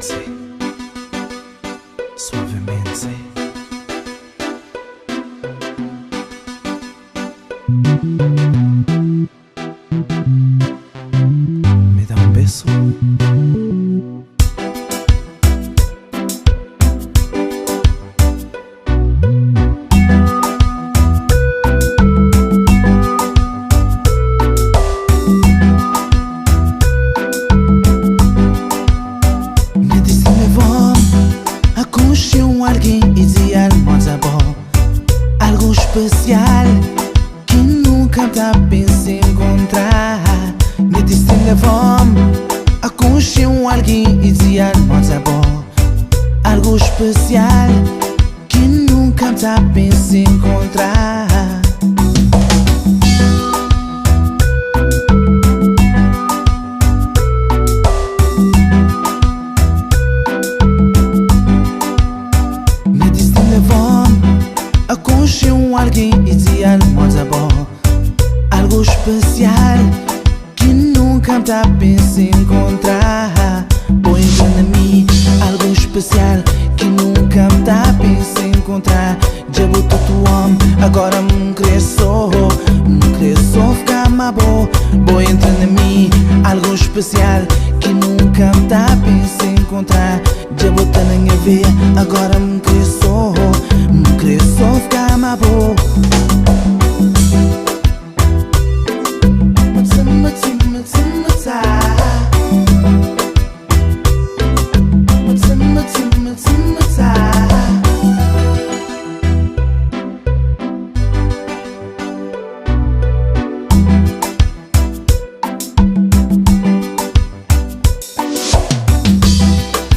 suavemente, suavemente. Me dá um beijo. Alguém ideal, mas é bom. Algo especial que nunca tá pensando encontrar. Me disse levou-me a conhecer alguém ideal, mas é bom. Algo especial que nunca tá pensando encontrar. Alguém ideal, mas é bom. Algo especial que nunca tá pensando encontrar. Põe na mim algo especial que nunca tá pensando encontrar. Já botou tu homem, agora me cresçou ficar mais bom. Põe na mim algo especial que nunca tá pensando encontrar. Já botou na minha veia, agora me cresçou ficar mais bom.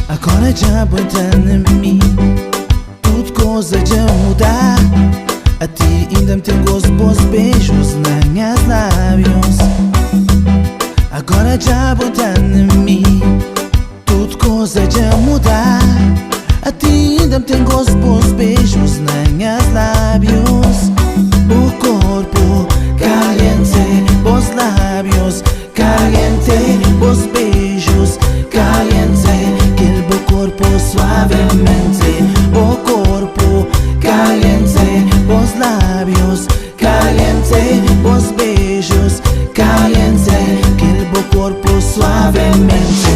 Agora já vou entrar na mim, tudo coisa já mudar. A ti ainda me tem gosto, bons beijos nas minhas lábios. Agora já vou entrar na mim, tudo coisa já mudar. A ti ainda me tem gosto, bons beijos nas minhas lábios. O corpo caliente, bons lábios caliente, bons beijos caliente. Corpo suavemente, o corpo caliente, os lábios caliente, os beijos caliente, aquele bom corpo suavemente.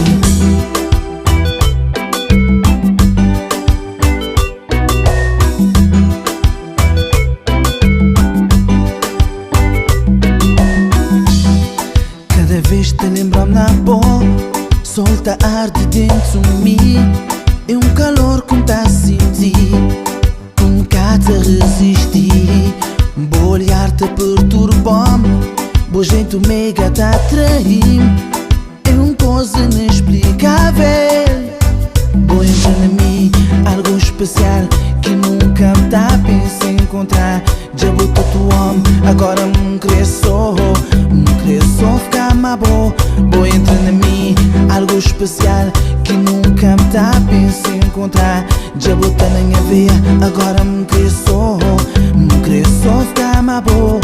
Cada vez te lembro-me na boca, solta arde dentro de mim. É um calor que tá a sentir, como cá te resistir. Bo olhar te perturba-me, bo jeito mega te atrair-me. É uma coisa inexplicável. Bo entra na mim algo especial que nunca tá a pensar encontrar. Já botou tu homem, agora me cresçou ficar mais bom. Bo entra na mim algo especial que nunca me tá a pensar encontrar. Já botou na minha veia, agora me cresceu ficar mais bom.